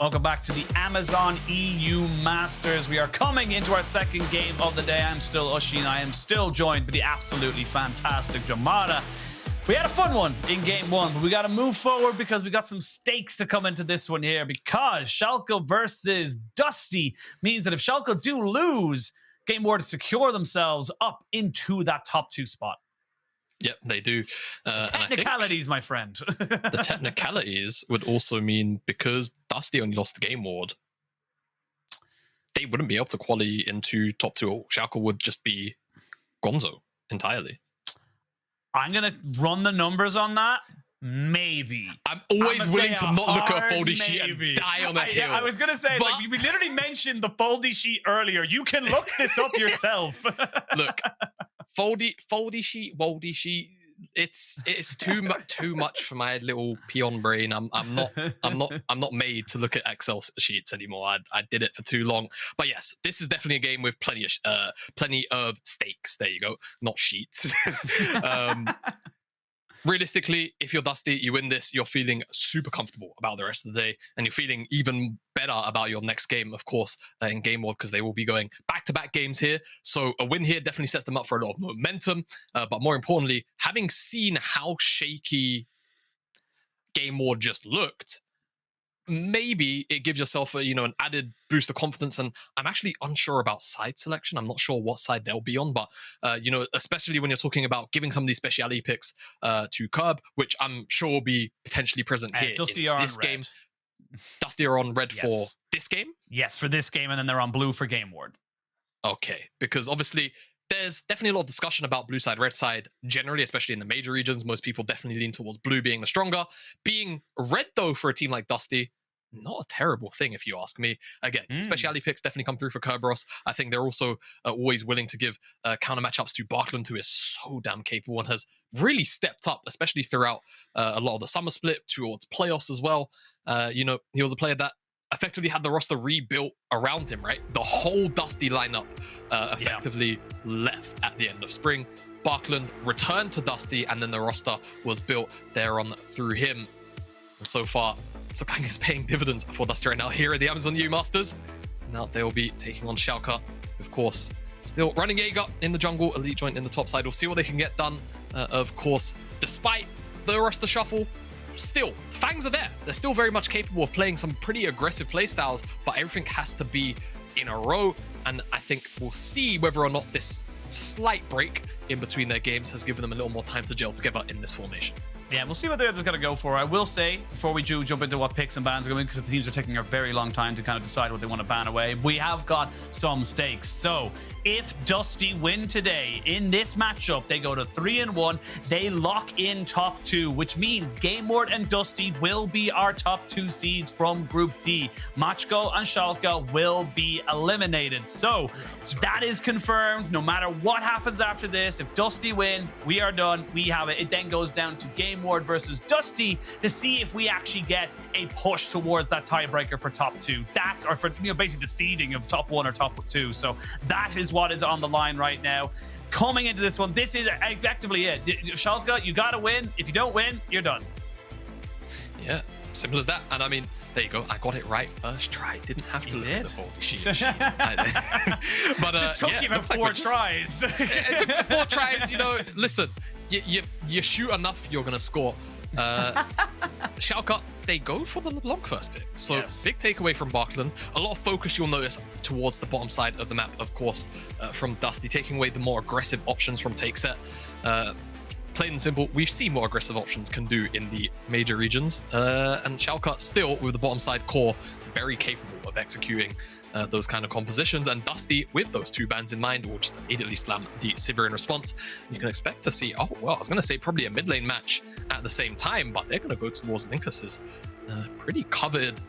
Welcome back to the Amazon EU Masters. We are coming into our second game of the day. I'm still Ushi, and I am still joined by the absolutely fantastic Jamada. We had a fun one in game one, but we got to move forward because we got some stakes to come into this one here, because Schalke versus Dusty means that if Schalke do lose, Game Ward to secure themselves up into that top 2 spot. Yep, they do. Technicalities, my friend. The technicalities would also mean, because Dusty only lost the Game Ward, they wouldn't be able to qualify into top 2. Schalke would just be gonzo entirely. I'm going to run the numbers on that. Maybe. I'm always willing to not look at a foldy sheet and die on a hill. I was going to say, like, we literally mentioned the foldy sheet earlier. You can look this up yourself. Look, foldy sheet, woldy sheet, it's too much for my little peon brain. I'm not made to look at Excel sheets anymore. I did it for too long. But yes, this is definitely a game with plenty of stakes. There you go, not sheets. Realistically, if you're Dusty, you win this, you're feeling super comfortable about the rest of the day, and you're feeling even better about your next game, of course, in Game Ward, because they will be going back-to-back games here. So a win here definitely sets them up for a lot of momentum. But more importantly, having seen how shaky Game Ward just looked, maybe it gives yourself a, an added boost of confidence. And I'm actually unsure about side selection. I'm not sure what side they'll be on, but especially when you're talking about giving some of these speciality picks to Kerb, which I'm sure will be potentially present here Dusty in this game. Dusty are on red for this game? Yes, for this game, and then they're on blue for Game Ward. Okay, because obviously there's definitely a lot of discussion about blue side, red side generally, especially in the major regions. Most people definitely lean towards blue being the stronger. Being red, though, for a team like Dusty, not a terrible thing, if you ask me. Again, speciality picks definitely come through for Kerberos. I think they're also always willing to give counter matchups to Backlund, who is so damn capable and has really stepped up, especially throughout a lot of the summer split towards playoffs as well. He was a player that effectively had the roster rebuilt around him, right? The whole Dusty lineup effectively left at the end of spring. Backlund returned to Dusty, and then the roster was built thereon through him. And so far, LeBlanc is paying dividends for Dusty right now here at the Amazon EU Masters. Now they will be taking on Schalke, of course. Still running Jaeger in the jungle, Elite Joint in the top side. We'll see what they can get done. Of course, despite the roster shuffle, still, Fangs are there. They're still very much capable of playing some pretty aggressive playstyles, but everything has to be in a row. And I think we'll see whether or not this slight break in between their games has given them a little more time to gel together in this formation. Yeah, we'll see what they're going to go for. I will say, before we do jump into what picks and bans are going, because the teams are taking a very long time to kind of decide what they want to ban away, we have got some stakes. So if Dusty win today in this matchup, they go to 3-1. They lock in top 2, which means Game Ward and Dusty will be our top 2 seeds from Group D. Machko and Schalke will be eliminated. So that is confirmed. No matter what happens after this, if Dusty win, we are done. We have it. It then goes down to Game Ward versus Dusty to see if we actually get a push towards that tiebreaker for top 2. That's, or for basically the seeding of top 1 or top 2. So that is what is on the line right now. Coming into this one, this is effectively it. Schalke, you got to win. If you don't win, you're done. Yeah, simple as that. And I mean, there you go. I got it right first try. Didn't have to look at the foldy sheet. But just took you about 4 tries. It took 4 tries. Listen, you shoot enough, you're gonna score. Schalke, they go for the LeBlanc first pick. So big takeaway from Backlund. A lot of focus you'll notice towards the bottom side of the map, of course, from Dusty, taking away the more aggressive options from TakeSet. Plain and simple, we've seen what aggressive options can do in the major regions. And Schalke still, with the bottom side core, very capable of executing those kind of compositions. And Dusty, with those 2 bans in mind, will just immediately slam the Sivir in response. You can expect to see, I was going to say probably a mid lane match at the same time, but they're going to go towards Lyncas's pretty coveted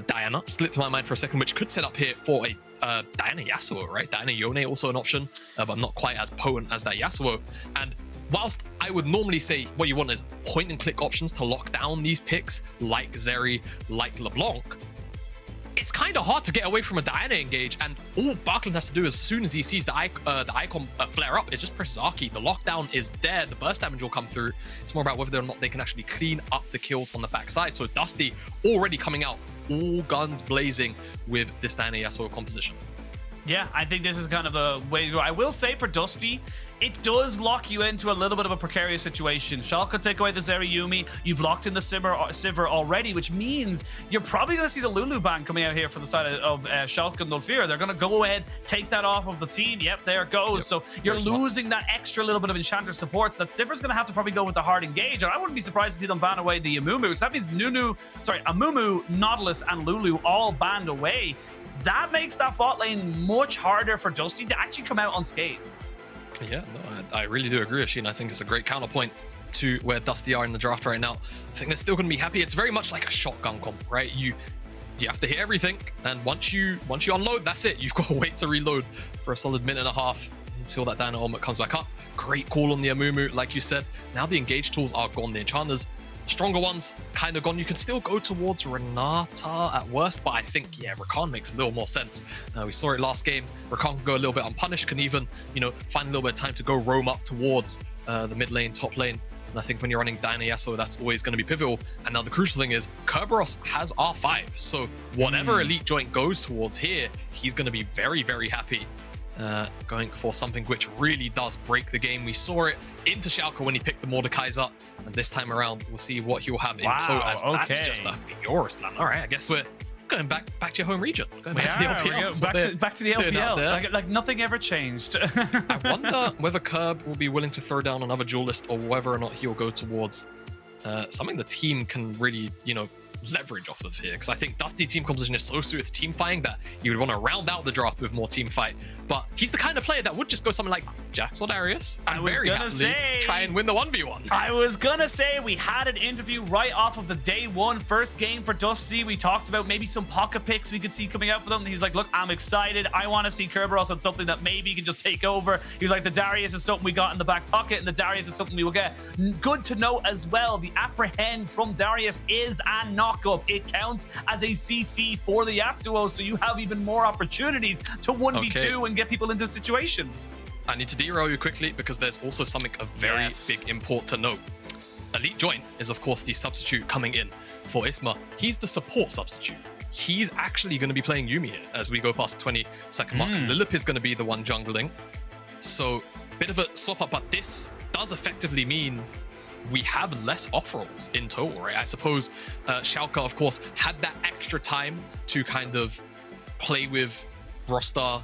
Diana. Slipped my mind for a second, which could set up here for a Diana Yasuo, right? Diana Yone also an option, but not quite as potent as that Yasuo. And whilst I would normally say what you want is point and click options to lock down these picks, like Zeri, like LeBlanc, it's kind of hard to get away from a Diana engage, and all Backlund has to do as soon as he sees the icon flare up is just press his R key. The lockdown is there, the burst damage will come through. It's more about whether or not they can actually clean up the kills on the backside. So Dusty already coming out all guns blazing with this Diana Yasuo composition. Yeah, I think this is kind of the way to go. I will say for Dusty, it does lock you into a little bit of a precarious situation. Schalke take away the Zeri Yuumi. You've locked in the Sivir already, which means you're probably going to see the Lulu ban coming out here for the side of Schalke and Nulfir. They're going to go ahead, take that off of the team. Yep, there it goes. Yep. So you're losing that extra little bit of Enchanter support. So that Sivir's going to have to probably go with the hard engage. And I wouldn't be surprised to see them ban away the Amumu. So that means Amumu, Nautilus, and Lulu all banned away. That makes that bot lane much harder for Dusty to actually come out unscathed. Yeah, no, I really do agree, Ashin. I think it's a great counterpoint to where Dusty are in the draft right now. I think they're still going to be happy. It's very much like a shotgun comp, right? You have to hit everything, and once you unload, that's it. You've got to wait to reload for a solid minute and a half until that Diana ultimate comes back up. Great call on the Amumu, like you said. Now the engage tools are gone. The enchanters, the stronger ones, kind of gone. You can still go towards Renata at worst, but I think, yeah, Rakan makes a little more sense. We saw it last game. Rakan can go a little bit unpunished, can even, find a little bit of time to go roam up towards the mid lane, top lane. And I think when you're running Diana Yasuo, that's always going to be pivotal. And now the crucial thing is Kerberos has R5. So whatever elite joint goes towards here, he's going to be very, very happy. Going for something which really does break the game. We saw it into Schalke when he picked the Mordekaiser, and this time around we'll see what he'll have in tow, as that's just a Fiora slam. All right, I guess we're going back to your home region. Going back to the LPL. Back to the LPL. Like nothing ever changed. I wonder whether Kerb will be willing to throw down another duelist, or whether or not he'll go towards something the team can really, leverage off of here, because I think Dusty's team composition is so suited to team fighting that you would want to round out the draft with more team fight. But he's the kind of player that would just go something like Jax or Darius and very happily try and win the 1v1. I was gonna say, we had an interview right off of the day one first game for Dusty. We talked about maybe some pocket picks we could see coming out for them. And he was like, look, I'm excited. I want to see Kerberos on something that maybe he can just take over. He was like, the Darius is something we got in the back pocket, and the Darius is something we will get. Good to know as well, the apprehend from Darius is a knockup. It counts as a CC for the Yasuo, so you have even more opportunities to 1v2 and get people into situations. I need to derail you quickly, because there's also something of very big import to note. Elite Joint is, of course, the substitute coming in for Isma. He's the support substitute. He's actually going to be playing Yuumi here as we go past the 20-second mark. Lilipp is going to be the one jungling. So, bit of a swap up, but this does effectively mean we have less off-rolls in total, right? I suppose Schalke, of course, had that extra time to kind of play with roster,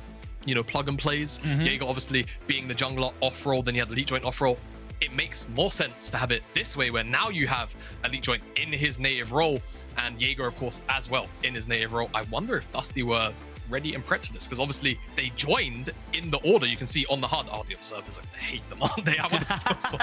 plug and plays. Jaeger obviously being the jungler off-roll, then you had Elite Joint off-roll. It makes more sense to have it this way, where now you have Elite Joint in his native role, and Jaeger, of course, as well in his native role. I wonder if Dusty were ready and prepped for this, because obviously they joined in the order you can see on the HUD. Oh, the observers, I hate them, aren't they? So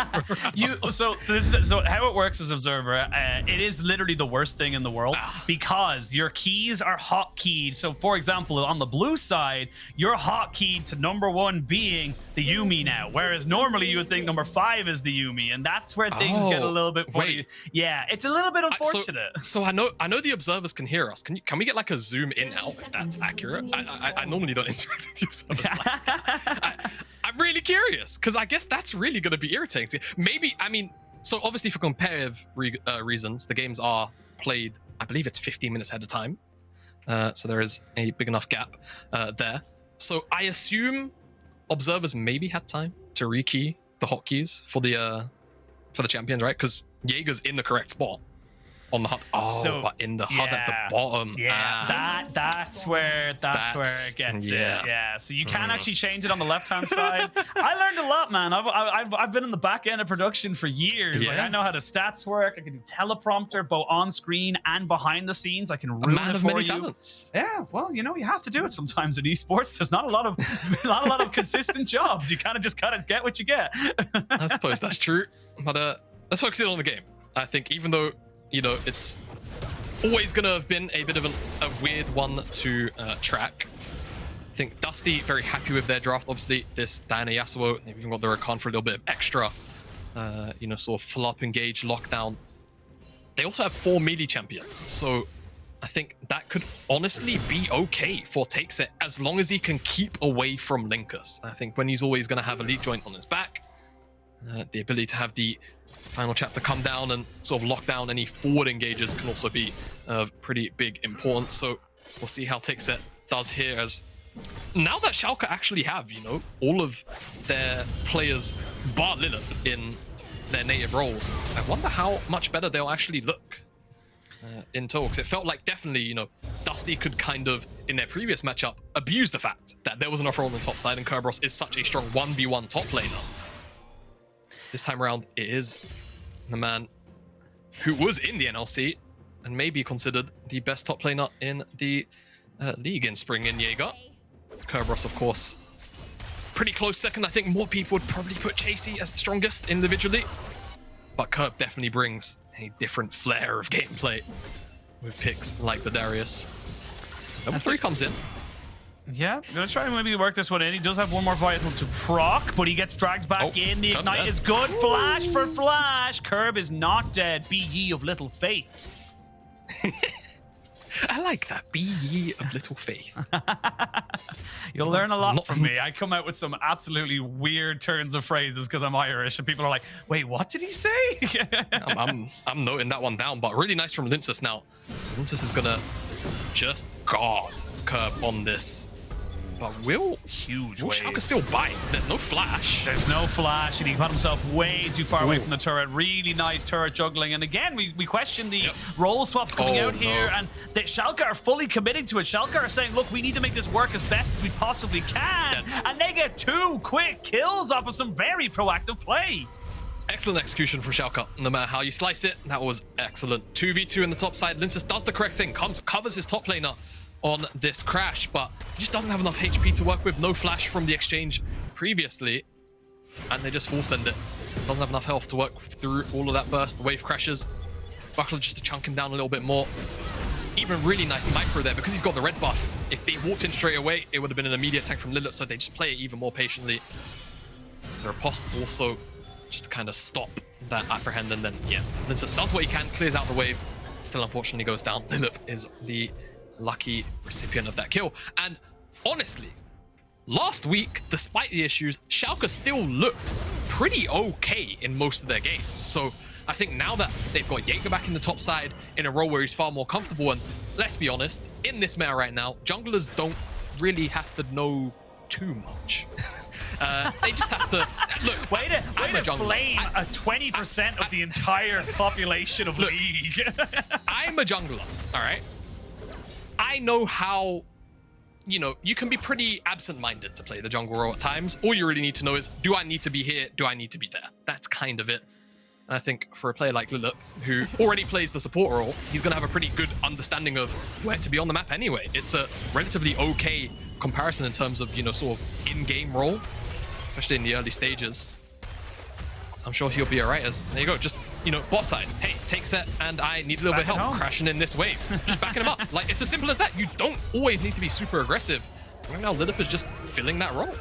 how it works as observer, it is literally the worst thing in the world, because your keys are hotkeyed. So for example, on the blue side, you're hotkeyed to number 1 being the Yuumi now, whereas normally you would think number 5 is the Yuumi, and that's where things get a little bit funny. Yeah, it's a little bit unfortunate. So I know the observers can hear us. Can we get like a zoom in out if that's accurate? I normally don't interact with you, so I'm really curious, because I guess that's really going to be irritating. Maybe, so obviously for competitive reasons, the games are played, I believe it's 15 minutes ahead of time. So there is a big enough gap there. So I assume observers maybe had time to rekey the hotkeys for the champions, right? Because Jaeger's in the correct spot on the HUD. But in the HUD at the bottom. Yeah, that's where it gets it. Yeah, so you can actually change it on the left-hand side. I learned a lot, man. I've been in the back end of production for years. Yeah. Like, I know how the stats work. I can do teleprompter both on screen and behind the scenes. I can ruin a man it of for many you. talents. Yeah, well, you have to do it sometimes in esports. There's not a lot of consistent jobs. You kind of just gotta get what you get. I suppose that's true. But let's focus in on the game. I think even though it's always going to have been a bit of a weird one to track. I think Dusty very happy with their draft. Obviously, this Diana Yasuo, they've even got the Rakan for a little bit of extra, sort of full up engage lockdown. They also have 4 melee champions, so I think that could honestly be okay for TakeSet as long as he can keep away from Lyncas. I think when he's always going to have Elite Joint on his back, the ability to have the final chapter come down and sort of lock down any forward engages can also be of pretty big importance. So we'll see how TakeSet does here, as now that Schalke actually have, you know, all of their players bar Lilipp in their native roles. I wonder how much better they'll actually look in talks. It felt like definitely, you know, Dusty could kind of, in their previous matchup, abuse the fact that there was an offer on the top side and Kerberos is such a strong 1v1 top laner. This time around, it is the man who was in the NLC and maybe considered the best top laner in the league in spring in Jaeger. Kerberos, of course, pretty close second. I think more people would probably put Chasey as the strongest individually, but Kerb definitely brings a different flair of gameplay with picks like the Darius. Number 3 comes in. Yeah, gonna try and maybe work this one in. He does have one more vital to proc, but he gets dragged back in. The ignite dead. is good. Flash for flash. Kerb is not dead. Be ye of little faith. I like that. Be ye of little faith. You'll learn a lot from me. I come out with some absolutely weird turns of phrases because I'm Irish, and people are like, "Wait, what did he say?" I'm noting that one down, but really nice from Lyncas now. Lyncas is gonna just guard Kerb on this. But will Schalke still bite? There's no flash. There's no flash, and he put himself way too far away from the turret. Really nice turret juggling. And again, we question the role swaps coming out here, and that Schalke are fully committing to it. Schalke are saying, look, we need to make this work as best as we possibly can. And they get 2 quick kills off of some very proactive play. Excellent execution from Schalke, no matter how you slice it. That was excellent. 2v2 in the top side. Lyncas does the correct thing, covers his top laner on this crash, but he just doesn't have enough HP to work with. No flash from the exchange previously, and they just full send it. Doesn't have enough health to work through all of that burst. The wave crashes. Backlund just to chunk him down a little bit more. Even really nice micro there because he's got the red buff. If they walked in straight away, it would have been an immediate tank from Lilipp, so they just play it even more patiently. The riposte also just to kind of stop that apprehend, and then Lyncas does what he can, clears out the wave. Still unfortunately goes down. Lilipp is the lucky recipient of that kill. And honestly, last week, despite the issues, Schalke still looked pretty okay in most of their games. So I think now that they've got Jaeger back in the top side in a role where he's far more comfortable, and let's be honest, in this meta right now, junglers don't really have to know too much. They just have to look. Way to flame a 20% of the entire population of League. I'm a jungler, all right? I know how, you know, you can be pretty absent-minded to play the jungle role at times. All you really need to know is, do I need to be here? Do I need to be there? That's kind of it. And I think for a player like Lilipp, who already plays the support role, he's going to have a pretty good understanding of where to be on the map anyway. It's a relatively okay comparison in terms of, you know, sort of in-game role, especially in the early stages. So I'm sure he'll be all right as, there you go, just, you know, bot side. Hey, TakeSet and I need a little bit of help crashing in this wave. Just backing him up. Like, it's as simple as that. You don't always need to be super aggressive. Right now, Lilipp is just filling that role.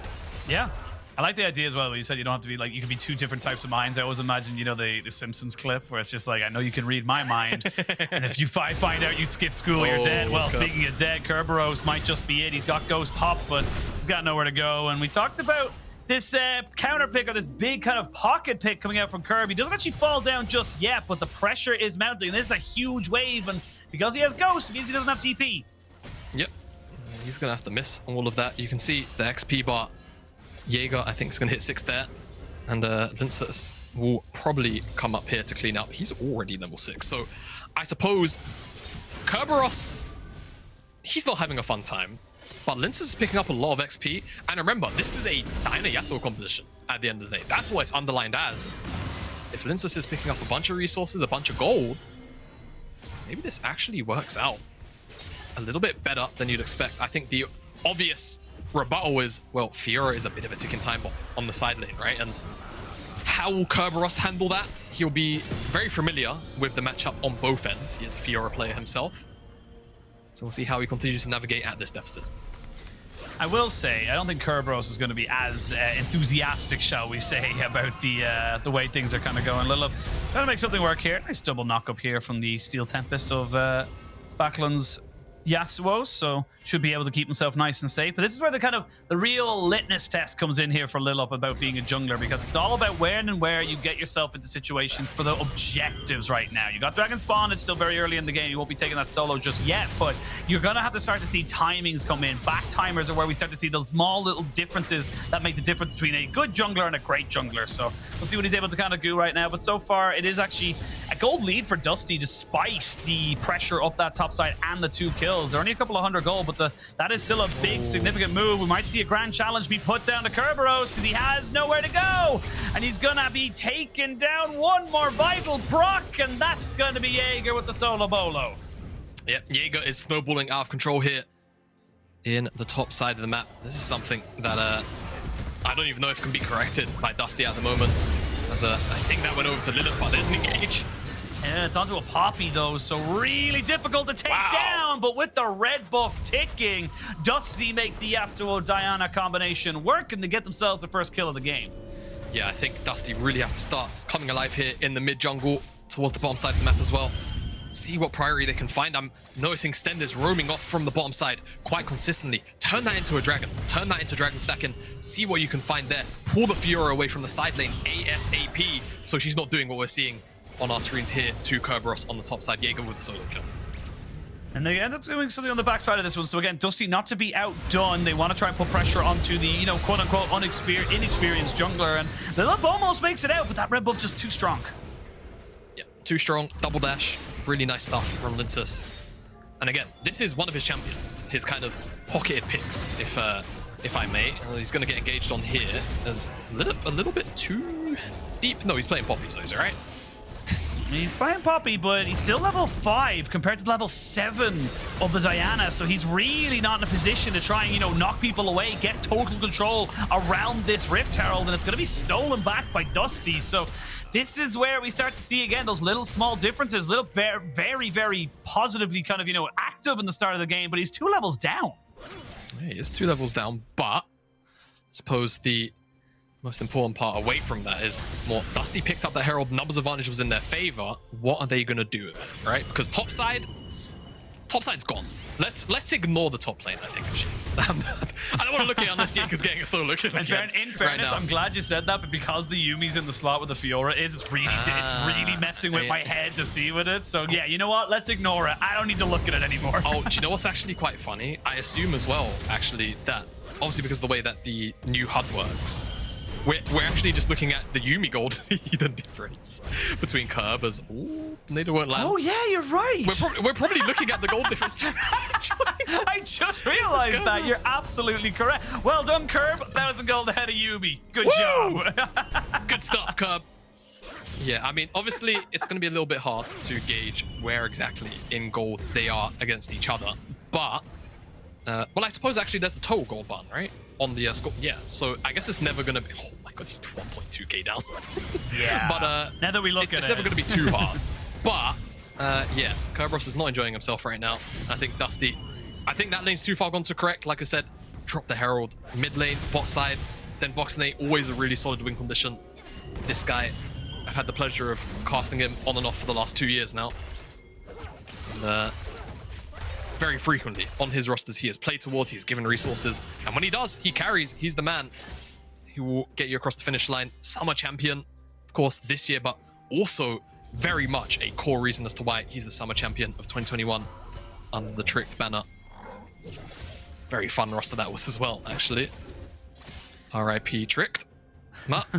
Yeah. I like the idea as well, where you said you don't have to be like, you can be 2 different types of minds. I always imagine, you know, the Simpsons clip where it's just like, I know you can read my mind. And if you find out you skip school, you're dead. Well, speaking of dead, Kerberos might just be it. He's got Ghost Pop, but he's got nowhere to go. And we talked about this counter pick, or this big kind of pocket pick coming out from Kerb. He doesn't actually fall down just yet, but the pressure is mounting. This is a huge wave, and because he has Ghost, it means he doesn't have TP. Yep. He's going to have to miss all of that. You can see the XP bar. Jaeger, I think, is going to hit 6 there. And Lyncas will probably come up here to clean up. He's already level 6. So I suppose Kerberos, he's not having a fun time. But Lyncas is picking up a lot of XP. And remember, this is a Dyna Yasuo composition at the end of the day. That's what it's underlined as. If Lyncas is picking up a bunch of resources, a bunch of gold, maybe this actually works out a little bit better than you'd expect. I think the obvious rebuttal is, well, Fiora is a bit of a ticking time bomb on the side lane, right? And how will Kerberos handle that? He'll be very familiar with the matchup on both ends. He is a Fiora player himself. So we'll see how he continues to navigate at this deficit. I will say, I don't think Kerberos is going to be as enthusiastic, shall we say, about the way things are kind of going. Lilipp trying to make something work here. Nice double knock up here from the Steel Tempest of Backlund's Yasuo, so should be able to keep himself nice and safe. But this is where the real litmus test comes in here for Lilipp about being a jungler, because it's all about when and where you get yourself into situations for the objectives right now. You got Dragon Spawn, it's still very early in the game. You won't be taking that solo just yet, but you're going to have to start to see timings come in. Back timers are where we start to see those small little differences that make the difference between a good jungler and a great jungler. So we'll see what he's able to kind of do right now. But so far, it is actually a gold lead for Dusty, despite the pressure up that top side and the 2 kills. They're only a couple of 100 gold, but that is still a big, significant move. We might see a grand challenge be put down to Kerberos because he has nowhere to go. And he's going to be taking down one more vital proc, and that's going to be Jaeger with the solo bolo. Yep, Jaeger is snowballing out of control here in the top side of the map. This is something that I don't even know if can be corrected by Dusty at the moment. As I think that went over to Lilipp, but there's an engage. Yeah, it's onto a Poppy, though, so really difficult to take down. But with the red buff ticking, Dusty make the Yasuo-Diana combination work, and they get themselves the first kill of the game. Yeah, I think Dusty really have to start coming alive here in the mid-jungle towards the bottom side of the map as well. See what priority they can find. I'm noticing Stend is roaming off from the bottom side quite consistently. Turn that into a dragon. Turn that into dragon stacking. See what you can find there. Pull the Fiora away from the side lane ASAP, so she's not doing what we're seeing on our screens here to Kerberos on the top side. Jaeger with the solo kill. And they end up doing something on the backside of this one. So again, Dusty not to be outdone. They want to try and put pressure onto the, you know, quote-unquote inexperienced jungler. And Lilipp almost makes it out, but that red buff just too strong. Yeah, too strong. Double dash. Really nice stuff from Lyncas. And again, this is one of his champions. His kind of pocketed picks, if I may. He's going to get engaged on here. As Lilipp a little bit too deep. No, he's playing Poppy, so he's all right. He's playing Poppy, but he's still level 5 compared to level 7 of the Diana. So he's really not in a position to try and, you know, knock people away, get total control around this Rift Herald, and it's going to be stolen back by Dusty. So this is where we start to see, again, those little small differences. Little very, very positively kind of, you know, active in the start of the game, but he's 2 levels down. Yeah, he is 2 levels down, but I suppose the most important part away from that is more Dusty picked up the Herald, numbers advantage was in their favor. What are they going to do with it, right? Because topside's gone. Let's ignore the top lane, I think, actually. I don't want to look at it unless Jaeger's getting a solo kill. In fairness, right, I'm glad you said that, but because the Yuumi's in the slot with the Fiora it's really messing with my head to see with it. So yeah, you know what? Let's ignore it. I don't need to look at it anymore. Oh, do you know what's actually quite funny? I assume as well, actually, that obviously because of the way that the new HUD works, we're actually just looking at the Yuumi gold, the difference between Kerb as Nada won't land. Oh yeah, you're right. We're probably looking at the gold difference too. I just realized that. You're absolutely correct. Well done, Kerb. 1,000 gold ahead of Yuumi. Good job. Good stuff, Kerb. Yeah, I mean, obviously it's going to be a little bit hard to gauge where exactly in gold they are against each other, but well, I suppose actually there's a total gold button, right? On the score. Yeah, so I guess it's never going to be... Oh my god, he's 1.2k down. Yeah. But now that we look at it, it's never going to be too hard. But yeah, Kerberos is not enjoying himself right now. I think Dusty... I think that lane's too far gone to correct. Like I said, drop the Herald. Mid lane, bot side. DenVoksne, always a really solid win condition. This guy, I've had the pleasure of casting him on and off for the last 2 years now. And, very frequently on his rosters he has played towards, he's given resources, and when he does, he carries. He's the man who will get you across the finish line. Summer champion, of course, this year, but also very much a core reason as to why he's the summer champion of 2021 under the Tricked banner. Very fun roster that was as well, actually. RIP Tricked.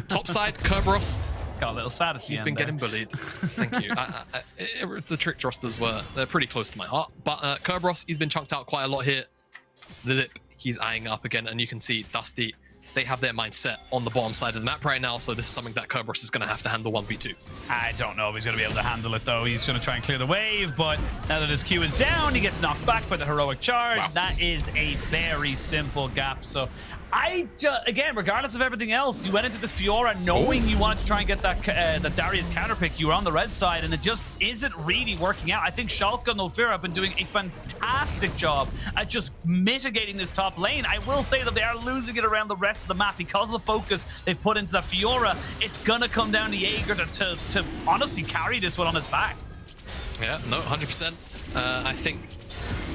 Top side, Kerberos. Got a little sad at the He's end been there. getting bullied. Thank you. The Tricked rosters they're pretty close to my heart. But Kerberos, he's been chunked out quite a lot here. Lilipp, he's eyeing up again, and you can see Dusty, they have their mindset on the bottom side of the map right now, so this is something that Kerberos is going to have to handle 1v2. I don't know if he's going to be able to handle it, though. He's going to try and clear the wave, but now that his Q is down, he gets knocked back by the heroic charge. Wow. That is a very simple gap. So again, regardless of everything else, you went into this Fiora knowing you wanted to try and get that Darius counterpick. You were on the red side, and it just isn't really working out. I think Schalke and Fiora have been doing a fantastic job at just mitigating this top lane. I will say that they are losing it around the rest of the map because of the focus they've put into the Fiora. It's gonna come down to Jaeger to honestly carry this one on his back. Yeah, no, 100%. I think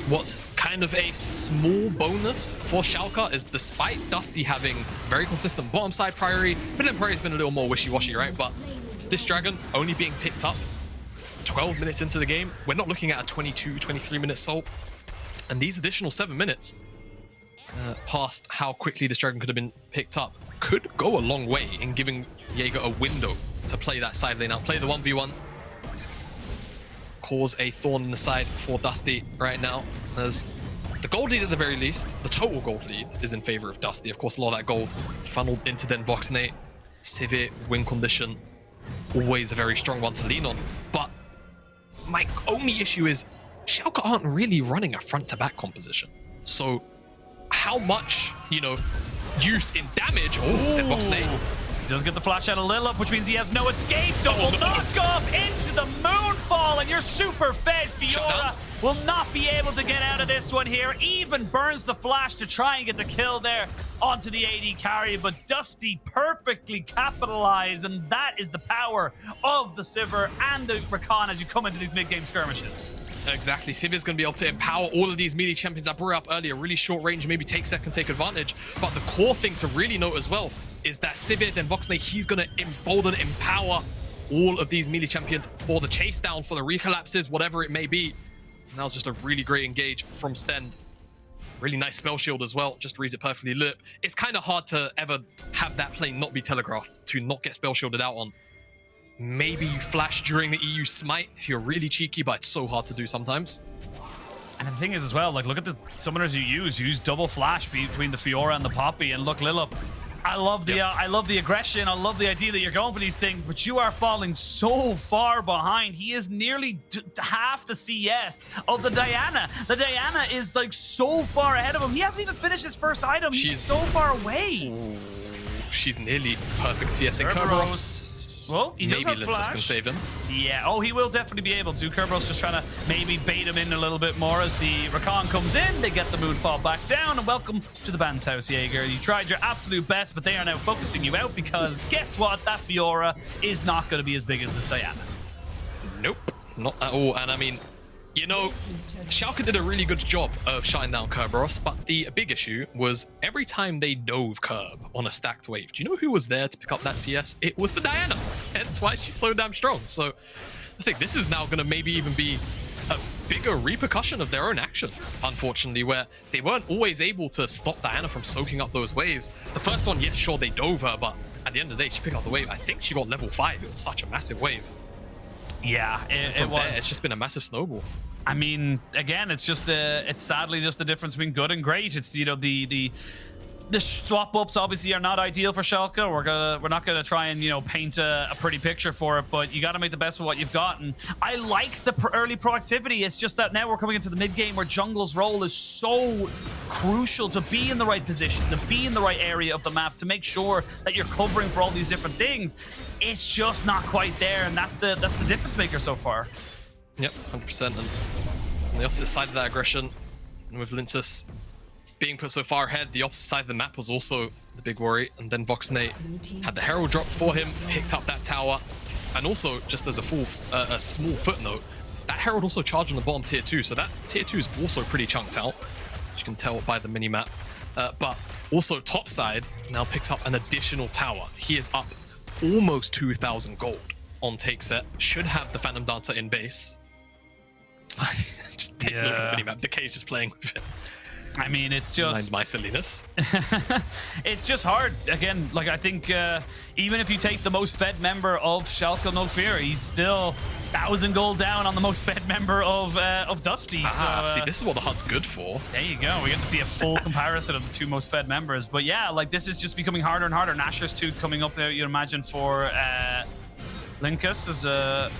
what's kind of a small bonus for Schalke is despite Dusty having very consistent bottom side priority, but then priority's been a little more wishy-washy, right? But this Dragon only being picked up 12 minutes into the game, we're not looking at a 22, 23-minute salt. And these additional 7 minutes past how quickly this Dragon could have been picked up could go a long way in giving Jaeger a window to play that side lane out, play the 1v1, cause a thorn in the side for Dusty right now, as the gold lead at the very least, the total gold lead is in favor of Dusty. Of course, a lot of that gold funneled into DenVoksne. Sivir win condition, always a very strong one to lean on. But my only issue is Schalke aren't really running a front-to-back composition. So how much, you know, use in damage? Oh, DenVoksne does get the flash out of Lilipp, which means he has no escape. Double knock-off into the moonfall, and your super fed Fiora will not be able to get out of this one here. Even burns the flash to try and get the kill there onto the AD carry, but Dusty perfectly capitalized, and that is the power of the Sivir and the Rakan as you come into these mid-game skirmishes. Exactly. Sivir's going to be able to empower all of these melee champions I brought up earlier. Really short range, maybe TakeSet can take advantage. But the core thing to really note as well is that Sivir, DenVoksne, he's going to embolden, empower all of these melee champions for the chase down, for the recollapses, whatever it may be. And that was just a really great engage from Stend. Really nice spell shield as well. Just reads it perfectly. Lilipp. It's kind of hard to ever have that play not be telegraphed, to not get spell shielded out on. Maybe you flash during the EU smite if you're really cheeky, but it's so hard to do sometimes. And the thing is as well, like, look at the summoners you use double flash between the Fiora and the Poppy, and look, Lilipp, I love the aggression, I love the idea that you're going for these things, but you are falling so far behind. He is nearly half the CS of the Diana. The Diana is like so far ahead of him. He hasn't even finished his first item. He's so far away. Ooh, she's nearly perfect CS in Kerberos. Well, he maybe does have Lyncas flash. can save him. Yeah, oh, he will definitely be able to. Kerberos just trying to maybe bait him in a little bit more as the Rakan comes in. They get the moonfall back down, and welcome to the band's house, Jaeger. You tried your absolute best, but they are now focusing you out because guess what? That Fiora is not going to be as big as this Diana. Nope, not at all. And I mean, you know, Schalke did a really good job of shutting down Kerberos, but the big issue was every time they dove Kerb on a stacked wave, do you know who was there to pick up that CS? It was the Diana, hence why she's so damn strong. So I think this is now going to maybe even be a bigger repercussion of their own actions, unfortunately, where they weren't always able to stop Diana from soaking up those waves. The first one, yes, sure, they dove her, but at the end of the day, she picked up the wave. I think she got level 5. It was such a massive wave. Yeah, it was. There, it's just been a massive snowball. I mean, again, it's just it's sadly just the difference between good and great. It's, you know, the swap ups obviously are not ideal for Schalke. We're not gonna try and, you know, paint a pretty picture for it, but you got to make the best of what you've got. And I liked the early proactivity. It's just that now we're coming into the mid game where jungle's role is so crucial to be in the right position, to be in the right area of the map, to make sure that you're covering for all these different things. It's just not quite there, and that's the difference maker so far. Yep, 100%. And on the opposite side of that aggression, and with Lyncas being put so far ahead, the opposite side of the map was also the big worry. And then DenVoksne had the Herald dropped for him, picked up that tower, and also, just as a small footnote, that Herald also charged on the bottom tier 2, so that tier 2 is also pretty chunked out, as you can tell by the mini-map. But also top side now picks up an additional tower. He is up almost 2,000 gold on TakeSet. Should have the Phantom Dancer in base. Just take a look at the minimap. Decay is just playing with it. I mean, it's just... my silliness. It's just hard. Again, like, I think even if you take the most fed member of Schalke, no fear, he's still 1,000 gold down on the most fed member of Dusty. See, this is what the HUD's good for. There you go. We get to see a full comparison of the two most fed members. But yeah, like, this is just becoming harder and harder. Nashor's 2 coming up there, you'd imagine, for Lyncas is...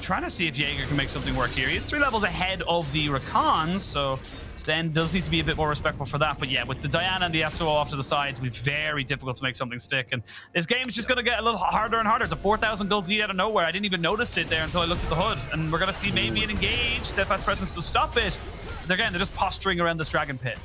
trying to see if Jaeger can make something work here. He's 3 levels ahead of the Rakans, so Stend does need to be a bit more respectful for that. But yeah, with the Diana and the Yasuo off to the sides, it'll be very difficult to make something stick. And this game is just going to get a little harder and harder. It's a 4,000 gold lead out of nowhere. I didn't even notice it there until I looked at the HUD. And we're going to see maybe an engage, steadfast presence to stop it. They're just posturing around this dragon pit.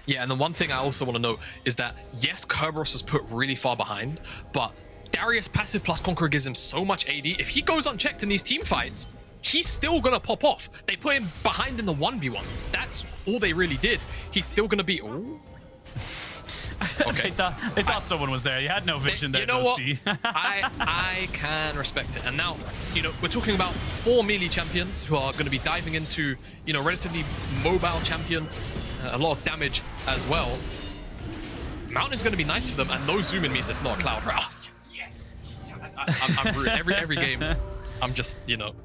Yeah, and the one thing I also want to note is that, yes, Kerberos is put really far behind, but Darius passive plus Conqueror gives him so much AD. If he goes unchecked in these team fights, he's still gonna pop off. They put him behind in the 1v1. That's all they really did. He's still gonna be. Ooh. Okay. they thought someone was there. You had no vision there, you know Dusty. what? I can respect it. And now, you know, we're talking about 4 melee champions who are going to be diving into, you know, relatively mobile champions, a lot of damage as well. Mountain's going to be nice for them, and no zoom in means it's not a cloud. Oh, yes. I'm rude. Every game, I'm just, you know.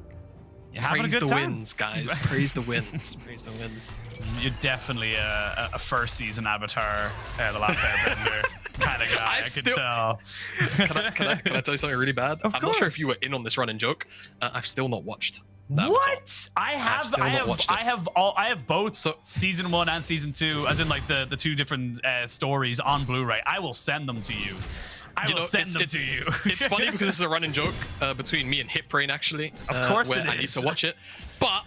Praise the wins, guys. Praise the wins. Praise the wins. You're definitely a first season Avatar, The Last Airbender kind of guy. I could tell. Can I tell you something really bad? I'm not sure if you were in on this running joke. I've still not watched. What? I have both season 1 and season 2, as in like the 2 different stories on Blu-ray. I will send them to you. I will send them to you. It's funny because this is a running joke between me and Hip Brain, actually. Of course where it is. I need to watch it. But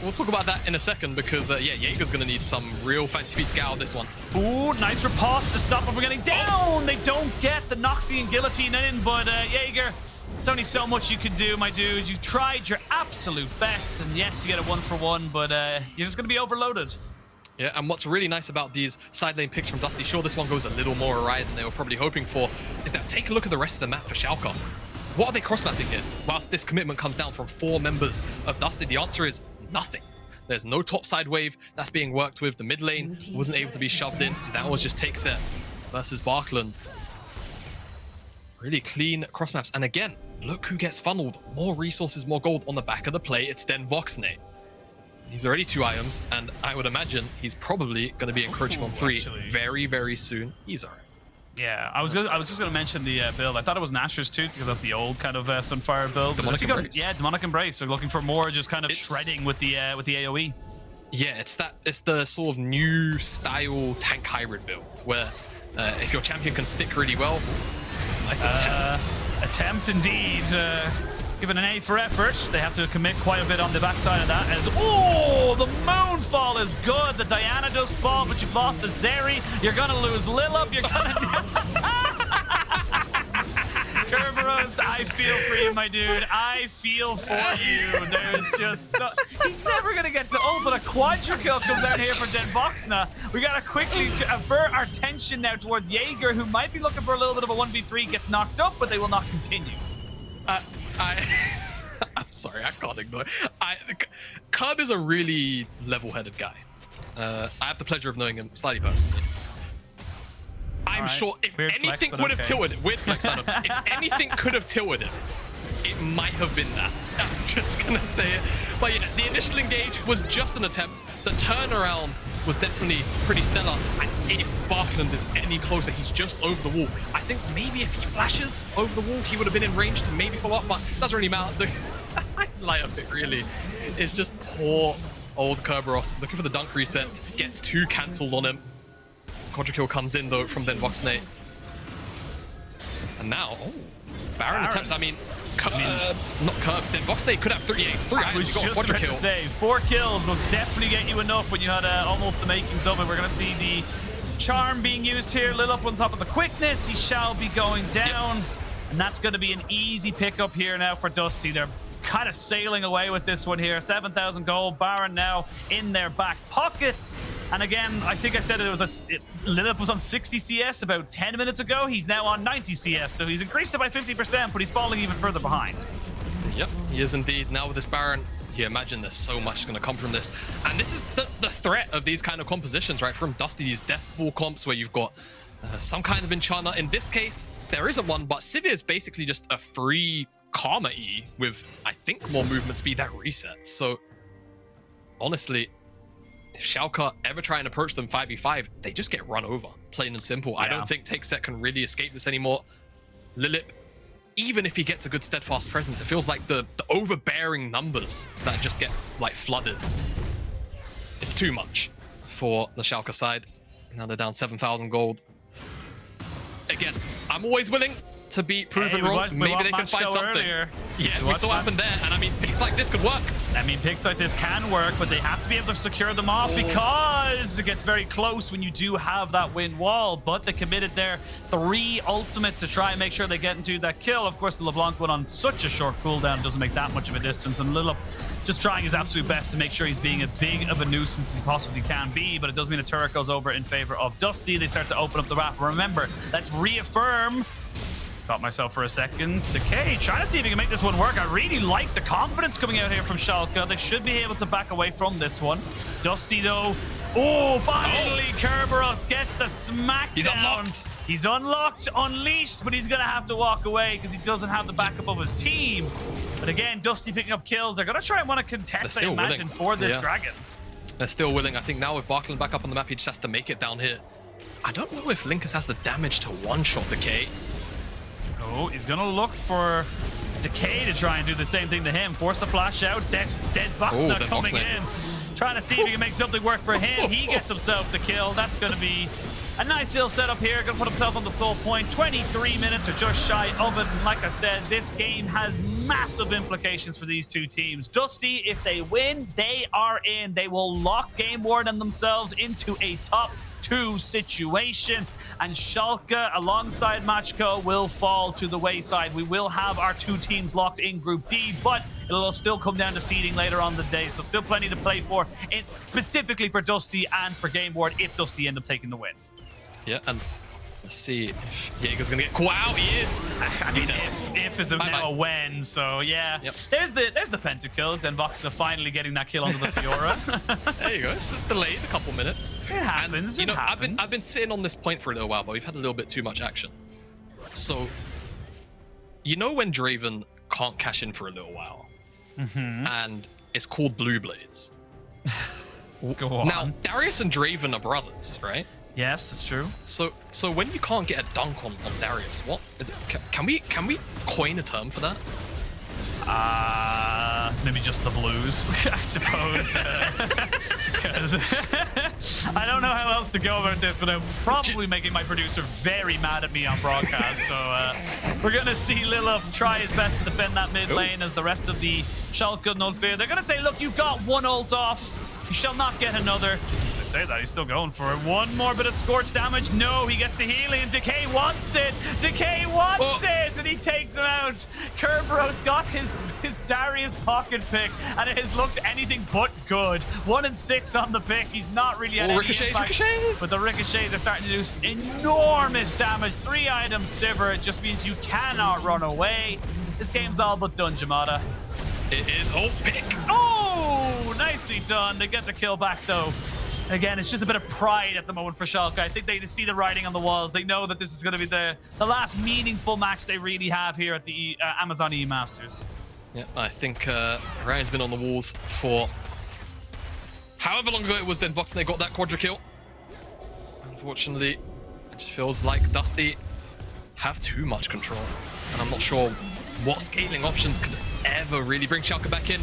we'll talk about that in a second because, yeah, Jaeger's going to need some real fancy feet to get out of this one. Ooh, nice riposte to stop him from getting down. They don't get the Noxian Guillotine in, but Jaeger, it's only so much you can do, my dude. You tried your absolute best, and yes, you get a 1-for-1, but you're just going to be overloaded. Yeah, and what's really nice about these side lane picks from Dusty, sure, this one goes a little more awry than they were probably hoping for, is that take a look at the rest of the map for Schalke. What are they cross-mapping here? Whilst this commitment comes down from 4 members of Dusty, the answer is nothing. There's no topside wave that's being worked with. The mid lane wasn't able to be shoved in. That was just TakeSet versus Backlund. Really clean cross-maps. And again, look who gets funneled. More resources, more gold on the back of the play. It's DenVoksne. He's already 2 items, and I would imagine he's probably going to be encroaching on 3 very, very soon. He's alright. Yeah, I was just going to mention the build. I thought it was Nashor's too, because that's the old kind of Sunfire build. Demonic Embrace. Yeah, Demonic Embrace. They're looking for more just kind of shredding with the AoE. Yeah, it's the sort of new style tank hybrid build, where if your champion can stick really well, nice attempt. Attempt indeed. Given an A for effort, they have to commit quite a bit on the backside of that. As the Moonfall is good. The Diana does fall, but you've lost the Zeri. You're gonna lose Lilipp. You're gonna. Kerberos, I feel for you, my dude. I feel for you. There's just he's never gonna get to ult, but a quadra kill comes out here for DenVoksne. We gotta quickly avert our attention now towards Jaeger, who might be looking for a little bit of a 1v3. Gets knocked up, but they will not continue. I'm sorry, I can't ignore it. Kerb is a really level-headed guy. I have the pleasure of knowing him slightly personally. I'm sure if anything would have tilted it, weird flex, Adam. If anything could have tilted it, it might have been that. I'm just gonna say it. But yeah, the initial engage was just an attempt. The turnaround was definitely pretty stellar. And if Backlund is any closer, he's just over the wall. I think maybe if he flashes over the wall, he would have been in range to maybe follow up, but it doesn't really matter. The highlight of it really is just poor old Kerberos looking for the dunk resets, gets 2 cancelled on him. Quadra kill comes in though from DenVoksne. And now, Baron attempts, I mean, not Kerb, DenVoksne could have 3 items. I was just about to say, 4 kills will definitely get you enough when you had almost the makings of it. We're going to see the charm being used here. Lilipp on top of the quickness. He shall be going down. Yep. And that's going to be an easy pickup here now for Dusty. They're kind of sailing away with this one here. 7,000 gold. Baron now in their back pockets. And again, I think I said Lilipp was on 60 CS about 10 minutes ago. He's now on 90 CS, so he's increased it by 50%, but he's falling even further behind. Yep, he is indeed. Now with this Baron, you imagine there's so much going to come from this. And this is the threat of these kind of compositions, right? From Dusty, these Death Ball comps where you've got some kind of enchanter. In this case, there isn't one, but Sivir is basically just a free Karma E with, I think, more movement speed that resets. So, honestly, if Schalke ever try and approach them 5v5, they just get run over, plain and simple. Yeah. I don't think TakeSet can really escape this anymore. Lilipp, even if he gets a good steadfast presence, it feels like the overbearing numbers that just get like flooded. It's too much for the Schalke side. Now they're down 7,000 gold. Again, I'm always willing to be proven Hey, wrong. Maybe they can find something. Earlier. Yeah, we saw what happened there, and I mean, picks like this could work. I mean, picks like this can work, but they have to be able to secure them off because it gets very close when you do have that wind wall. But they committed their 3 ultimates to try and make sure they get into that kill. Of course, the LeBlanc went on such a short cooldown, doesn't make that much of a distance, and Lilipp just trying his absolute best to make sure he's being as big of a nuisance as he possibly can be, but it does mean a turret goes over in favor of Dusty. They start to open up the map. Remember, let's reaffirm. Got myself for a second. Decay, trying to see if he can make this one work. I really like the confidence coming out here from Schalke. They should be able to back away from this one. Dusty, though. Oh, finally, Kerberos gets the smackdown. He's unlocked. He's unlocked, unleashed, but he's going to have to walk away because he doesn't have the backup of his team. But again, Dusty picking up kills. They're going to try and want to contest, I imagine, for this dragon. They're still willing. I think now with Backlund back up on the map, he just has to make it down here. I don't know if Lyncas has the damage to one-shot Decay. Oh, he's going to look for Decay to try and do the same thing to him. Force the flash out. DenVoksne now coming in. Trying to see if he can make something work for him. He gets himself the kill. That's going to be a nice little setup here. Going to put himself on the soul point. 23 minutes or just shy of it. And like I said, this game has massive implications for these two teams. Dusty, if they win, they are in. They will lock Game Ward and themselves into a top 2 situation, and Schalke alongside Matchco will fall to the wayside. We will have our 2 teams locked in Group D, but it'll still come down to seeding later on the day, so still plenty to play for, specifically for Dusty and for Game Ward if Dusty end up taking the win. Yeah, and let's see if Jaeger's gonna get caught out. He is. I mean, if is now a when, so yeah. Yep. There's the pentakill. DenVoksne finally getting that kill onto the Fiora. There you go. It's delayed a couple minutes. It happens. And, happens. I've been sitting on this point for a little while, but we've had a little bit too much action. So, you know when Draven can't cash in for a little while, and it's called Blue Blades. Go on. Now, Darius and Draven are brothers, right? Yes, that's true. So when you can't get a dunk on Darius, what can we coin a term for that? Maybe just the blues, I suppose. I don't know how else to go about this, but I'm probably making my producer very mad at me on broadcast. So we're going to see Lilipp try his best to defend that mid lane as the rest of the Schalke no fear. They're going to say, look, you've got 1 ult off. You shall not get another. As I say that, he's still going for it. 1 more bit of scorch damage. No, he gets the healing, and Decay wants it. Decay wants it, and he takes him out. Kerberos got his Darius pocket pick, and it has looked anything but good. 1 and 6 on the pick. He's not really had any impact, but the ricochets are starting to do enormous damage. 3 items Sivir. It just means you cannot run away. This game's all but done, Jamada. It is ult pick. Oh, nicely done. They get the kill back, though. Again, it's just a bit of pride at the moment for Schalke. I think they see the writing on the walls. They know that this is going to be the last meaningful match they really have here at the Amazon E-Masters. Yeah, I think Ryan's been on the walls for however long ago it was. DenVoksne got that quadra kill. Unfortunately, it just feels like Dusty have too much control, and I'm not sure what scaling options could ever really bring Schalke back in.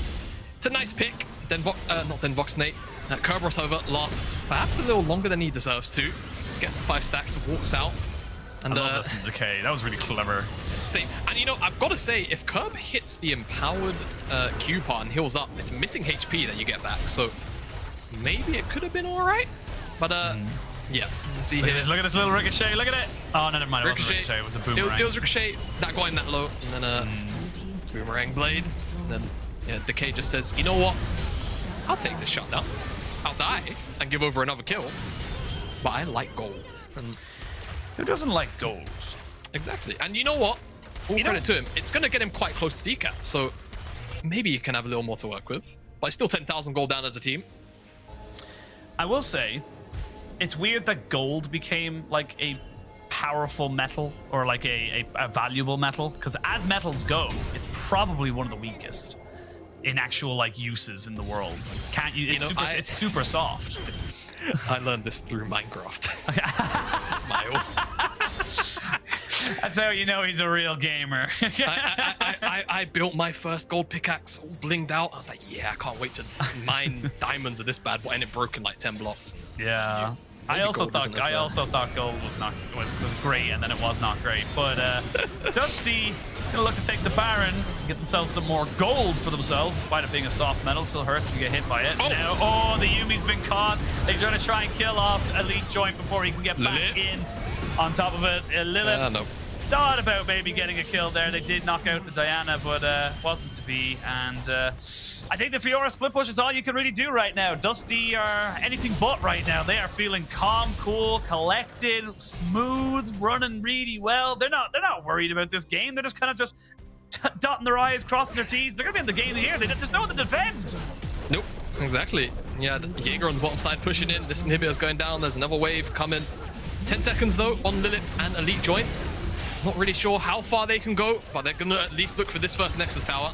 It's a nice pick. Not DenVoksne. Kerberos, however, lasts perhaps a little longer than he deserves to. Gets the 5 stacks, walks out. And I love that from Decay. That was really clever. Same. And you know, I've got to say, if Kerb hits the empowered Q part and heals up, it's missing HP that you get back. So maybe it could have been all right. But yeah. See here. Look at this little ricochet. Look at it. Oh, no, never mind. It wasn't ricochet. It was a boomerang. It was ricochet. That got him that low. And then boomerang blade. And then yeah, Decay just says, you know what? I'll take this shutdown. I'll die and give over another kill. But I like gold. And who doesn't like gold? Exactly. And you know what? All credit to him. It's going to get him quite close to decap. So maybe he can have a little more to work with. But he's still 10,000 gold down as a team. I will say, it's weird that gold became like a powerful metal or like a valuable metal. Because as metals go, it's probably one of the weakest in actual like uses in the world. Can't you? It's super soft. I learned this through Minecraft. Smile. That's how you know he's a real gamer. I built my first gold pickaxe, all blinged out. I was like, yeah, I can't wait to mine diamonds of this bad boy, and it broke in like 10 blocks. Yeah. I also gold isn't as, also thought gold was great, and then it was not great. But Dusty gonna look to take the Baron, get themselves some more gold for themselves, despite it being a soft metal. Still hurts if you get hit by it. Now, the Yuumi's been caught. They're trying to try and kill off Elite Joint before he can get back in. On top of it, Lilipp no. thought about maybe getting a kill there. They did knock out the Diana, but wasn't to be. And I think the Fiora split push is all you can really do right now. Dusty are anything but right now. They are feeling calm, cool, collected, smooth, running really well. They're not worried about this game. They're just kind of just dotting their I's, crossing their T's. They're gonna be in the game here. There's no one to defend. Nope, exactly. Yeah, Jaeger on the bottom side pushing in. This inhibitor's going down. There's another wave coming. 10 seconds though on Lilipp and Elite Joint. Not really sure how far they can go, but they're gonna at least look for this first Nexus tower.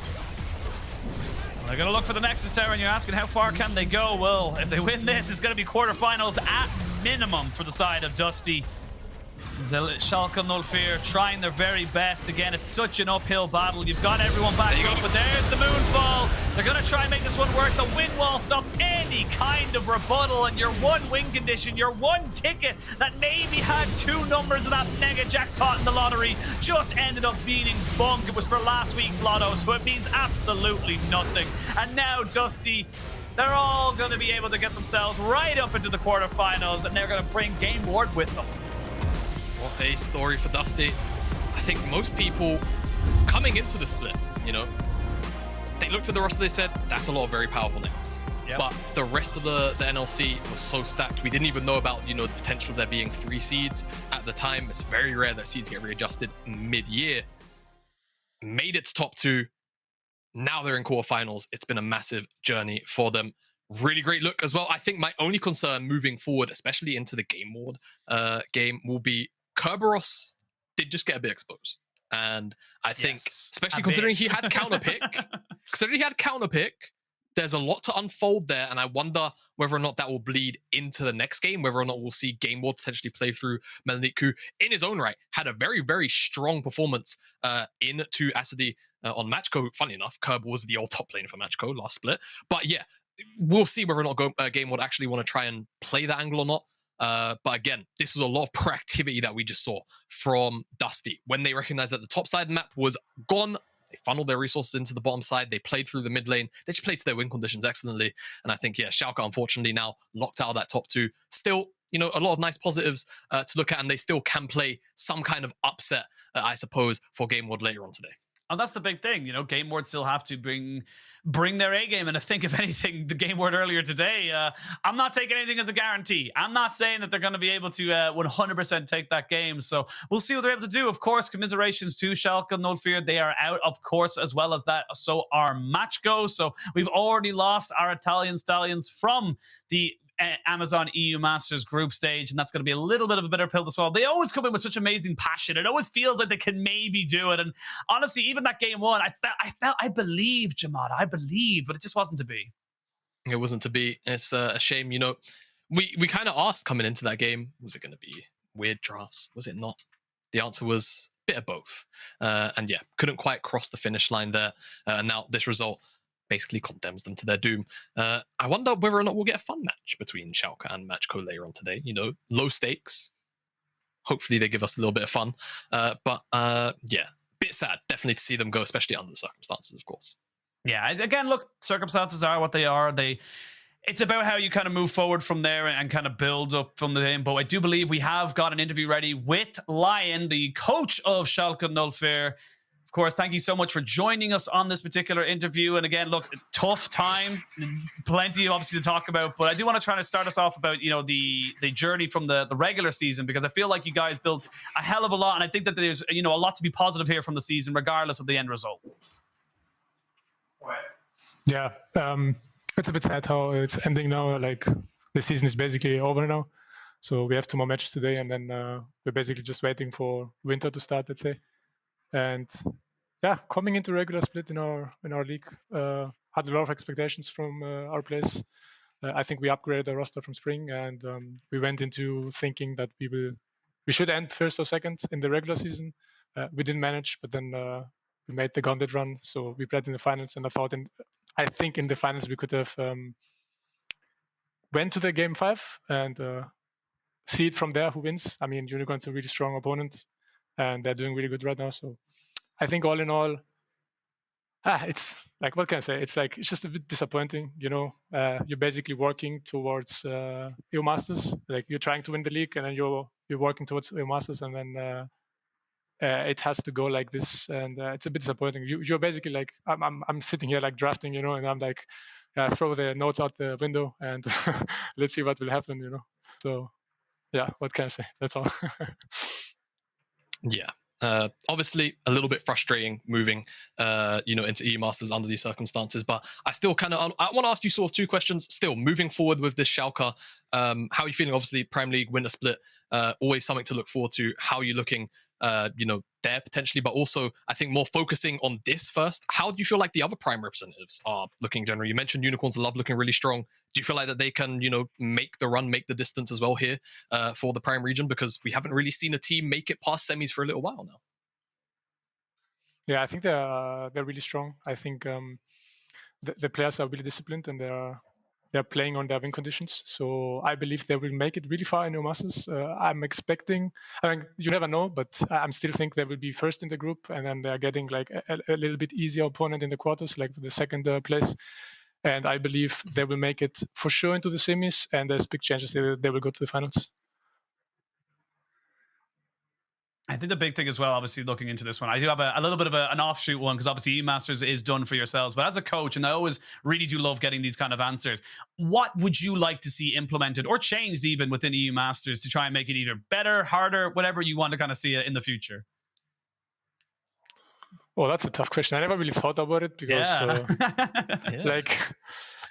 They're gonna look for the Nexus tower, and you're asking how far can they go? Well, if they win this, it's gonna be quarterfinals at minimum for the side of Dusty. Schalke 04 trying their very best. Again, it's such an uphill battle. You've got everyone back up, but there's the moonfall. They're going to try and make this one work. The wind wall stops any kind of rebuttal, and your one win condition, your one ticket that maybe had 2 numbers of that mega jackpot in the lottery just ended up being bunk. It was for last week's lotto, so it means absolutely nothing. And now Dusty, they're all going to be able to get themselves right up into the quarterfinals, and they're going to bring Game Ward with them. What a story for Dusty. I think most people coming into the split, you know, they looked at the roster, they said, that's a lot of very powerful names. Yep. But the rest of the NLC was so stacked. We didn't even know about, you know, the potential of there being 3 seeds at the time. It's very rare that seeds get readjusted mid-year. Made it to top 2. Now they're in quarterfinals. It's been a massive journey for them. Really great look as well. I think my only concern moving forward, especially into the Game Ward game, will be Kerberos did just get a bit exposed. And I think, especially considering he had counterpick, there's a lot to unfold there. And I wonder whether or not that will bleed into the next game, whether or not we'll see Game Ward potentially play through Melnik, who in his own right had a very, very strong performance into Asadi on Matchco. Funny enough, Kerb was the old top laner for Matchco last split. But yeah, we'll see whether or not Game Ward actually want to try and play that angle or not. But again, this was a lot of proactivity that we just saw from Dusty. When they recognized that the top side map was gone, they funneled their resources into the bottom side. They played through the mid lane. They just played to their win conditions excellently. And I think, yeah, Schalke, unfortunately, now locked out of that top 2. Still, you know, a lot of nice positives to look at, and they still can play some kind of upset, I suppose, for Game Ward later on today. And that's the big thing, you know, Game Ward still have to bring their A game. And I think, if anything, the Game Ward earlier today, I'm not taking anything as a guarantee. I'm not saying that they're going to be able to 100% take that game. So we'll see what they're able to do. Of course, commiserations to Schalke 04. They are out, of course, as well as that. So our match goes. So we've already lost our Italian Stallions from the Amazon EU Masters group stage, and that's going to be a little bit of a bitter pill to swallow. They always come in with such amazing passion. It always feels like they can maybe do it. And honestly, even that game 1, I believed, Jamad. I believed, but it just wasn't to be. It wasn't to be. It's a shame. You know, we kind of asked coming into that game, was it going to be weird drafts? Was it not? The answer was a bit of both. And yeah, couldn't quite cross the finish line there. Now this result basically condemns them to their doom. I wonder whether or not we'll get a fun match between Schalke and Matchco later on today. You know, low stakes. Hopefully they give us a little bit of fun. But yeah, bit sad definitely to see them go, especially under the circumstances, of course. Yeah, again, look, circumstances are what they are. It's about how you kind of move forward from there and kind of build up from the game. But I do believe we have got an interview ready with Lion, the coach of Schalke 04. Of course, thank you so much for joining us on this particular interview. And again, look, tough time, plenty obviously to talk about, but I do want to try to start us off about, you know, the journey from the regular season, because I feel like you guys built a hell of a lot. And I think that there's, you know, a lot to be positive here from the season, regardless of the end result. Yeah, it's a bit sad how it's ending now. Like, the season is basically over now. So we have 2 more matches today, and then we're basically just waiting for winter to start, let's say. And yeah, coming into regular split in our league, had a lot of expectations from our players. I think we upgraded our roster from spring, and we went into thinking that we should end 1st or 2nd in the regular season. We didn't manage, but then we made the gauntlet run, so we played in the finals. And I think in the finals we could have went to the game 5 and see it from there who wins. I mean, Unicorn's a really strong opponent, and they're doing really good right now. So I think all in all, it's like, what can I say? It's just a bit disappointing, you know. You're basically working towards EU Masters. Like, you're trying to win the league, and then you're working towards EU Masters, and then it has to go like this, and it's a bit disappointing. You're basically like, I'm sitting here like drafting, you know, and I'm like, throw the notes out the window and let's see what will happen, you know. So yeah, what can I say? That's all. Yeah. Obviously a little bit frustrating moving you know, into EU Masters under these circumstances, but I still kind of I want to ask you sort of two questions still moving forward with this Schalke. How are you feeling? Obviously Prime League winner split, always something to look forward to. How are you looking you know, there potentially, but also I think more focusing on this first. How do you feel like the other Prime representatives are looking generally? You mentioned Unicorns love looking really strong. Do you feel like that they can, you know, make the run, make the distance as well here for the Prime region? Because we haven't really seen a team make it past semis for a little while now. Yeah, I think they're really strong. I think the players are really disciplined, and they're playing on their win conditions. So I believe they will make it really far in EU Masters. I'm expecting, I mean, you never know, but I'm still think they will be first in the group, and then they're getting like a little bit easier opponent in the quarters, like the second place. And I believe they will make it for sure into the semis, and there's big chances they will go to the finals. I think the big thing as well, obviously looking into this one, I do have a little bit of an offshoot one, because obviously EU Masters is done for yourselves. But as a coach, and I always really do love getting these kind of answers, what would you like to see implemented or changed even within EU Masters to try and make it either better, harder, whatever you want to kind of see it in the future? Oh, that's a tough question. I never really thought about it, because Yeah. like,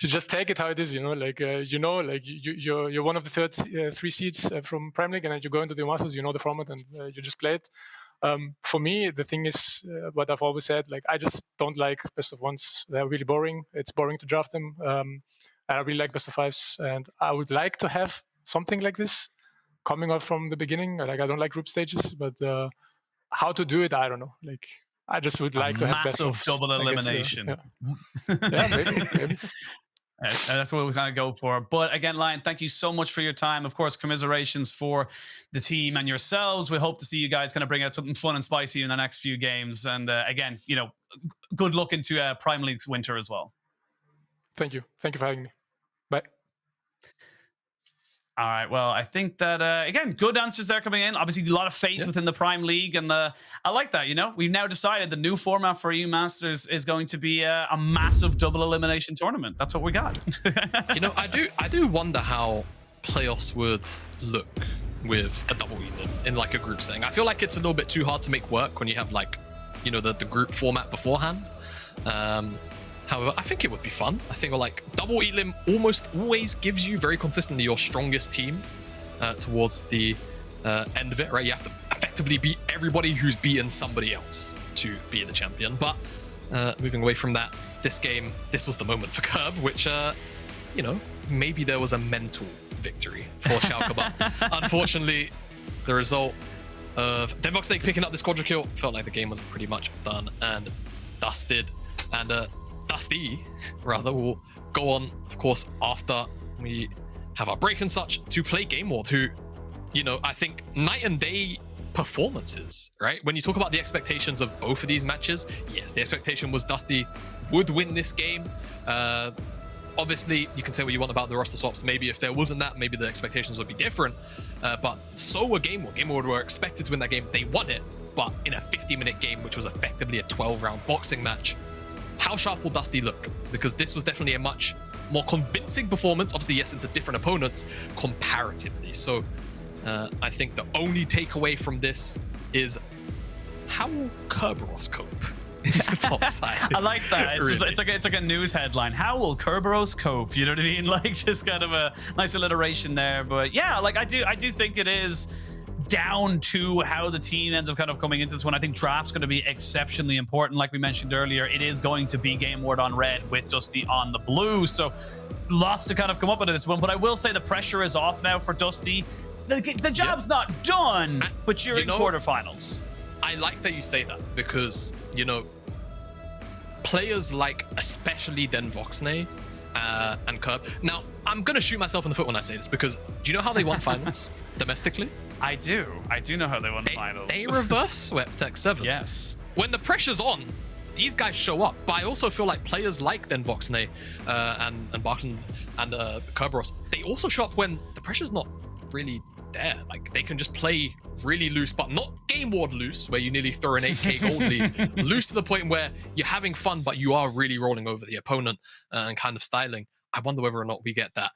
you just take it how it is, you know. Like like you're one of the three seeds from Prime League, and then you go into the Masters, you know the format, and you just play it. For me, the thing is what I've always said. Like, I just don't like best of ones. They're really boring. It's boring to draft them. And I really like best of fives, and I would like to have something like this coming out from the beginning. Like, I don't like group stages, but how to do it, I don't know. Like, I just would like to have best of double elimination. Yeah, maybe. That's what we kind of go for. But again, Lion, thank you so much for your time. Of course, commiserations for the team and yourselves. We hope to see you guys kind of bring out something fun and spicy in the next few games. And again, you know, good luck into Prime League's winter as well. Thank you. Thank you for having me. Bye. All right. Well, I think that, again, good answers there coming in. Obviously, a lot of faith within the Prime League. And I like that, you know. We've now decided the new format for EU Masters is going to be a massive double elimination tournament. That's what we got. You know, I do wonder how playoffs would look with a double elim in like a group setting. I feel like it's a little bit too hard to make work when you have like, you know, the group format beforehand. However, I think it would be fun. I think like double elim almost always gives you very consistently your strongest team towards the end of it, right? You have to effectively beat everybody who's beaten somebody else to be the champion. But moving away from that, this game, this was the moment for Kerb, which, you know, maybe there was a mental victory for Schalke, but unfortunately, the result of DenVoksne picking up this quadra kill felt like the game was pretty much done and dusted. And Dusty, rather, will go on, of course, after we have our break and such, to play Game World, who, you know, I think night and day performances, right? When you talk about the expectations of both of these matches, yes, the expectation was Dusty would win this game. Obviously, you can say what you want about the roster swaps. Maybe if there wasn't that, maybe the expectations would be different. But so were Game World. Game World were expected to win that game. They won it, but in a 50-minute game, which was effectively a 12-round boxing match. How sharp will Dusty look? Because this was definitely a much more convincing performance. Obviously, yes, into different opponents comparatively. So I think the only takeaway from this is how will Kerberos cope? Top side. I like that. It's, Really. it's like a news headline. How will Kerberos cope? You know what I mean? Like, just kind of a nice alliteration there. But yeah, like I do think it is down to how the team ends up kind of coming into this one. I think draft's going to be exceptionally important. Like we mentioned earlier, it is going to be Game World on red with Dusty on the blue. So lots to kind of come up with this one. But I will say the pressure is off now for Dusty. The job's not done, but you're in quarterfinals. I like that you say that because, you know, players like especially DenVoksne and Kerb. Now, I'm going to shoot myself in the foot when I say this, because do you know how they won finals domestically? I do know how they won finals. They reverse swept X7. Yes. When the pressure's on, these guys show up. But I also feel like players like DenVoksne and Backlund and Kerberos, they also show up when the pressure's not really there. Like, they can just play really loose, but not game ward loose, where you nearly throw an 8k gold lead. Loose to the point where you're having fun, but you are really rolling over the opponent and kind of styling. I wonder whether or not we get that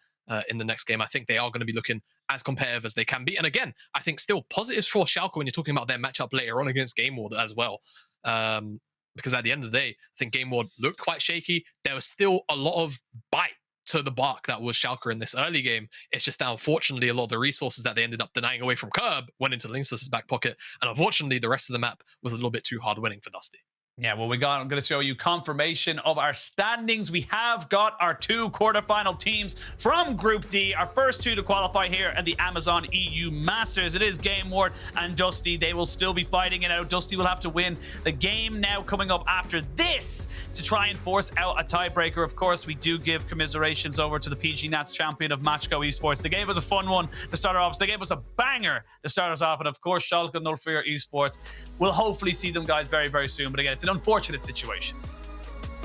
in the next game. I think they are going to be looking as competitive as they can be. And again, I think still positives for Schalke when you're talking about their matchup later on against Game Ward as well. Because at the end of the day, I think Game Ward looked quite shaky. There was still a lot of bite to the bark that was Schalke in this early game. It's just that unfortunately a lot of the resources that they ended up denying away from Kerb went into Lyncas' back pocket. And unfortunately, the rest of the map was a little bit too hard winning for Dusty. Yeah, well, I'm going to show you confirmation of our standings. We have got our 2 quarterfinal teams from Group D. Our first 2 to qualify here at the Amazon EU Masters. It is Game Ward and Dusty. They will still be fighting it out. Dusty will have to win the game now coming up after this to try and force out a tiebreaker. Of course, we do give commiserations over to the PG Nats champion of Matchgo Esports. They gave us a fun one to start off. So they gave us a banger to start us off. And of course, Schalke and FLICKR Esports. We'll hopefully see them guys very, very soon. But again, it's an unfortunate situation.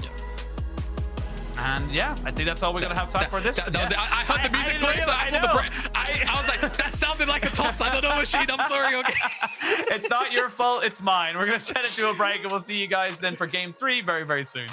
Yeah. And yeah, I think that's all we're gonna have time for this. That was it. I heard the music play, so I thought the break. I was like, that sounded like a toss. I don't know, Machine. I'm sorry. Okay. It's not your fault. It's mine. We're gonna send it to a break, and we'll see you guys then for game 3 very, very soon.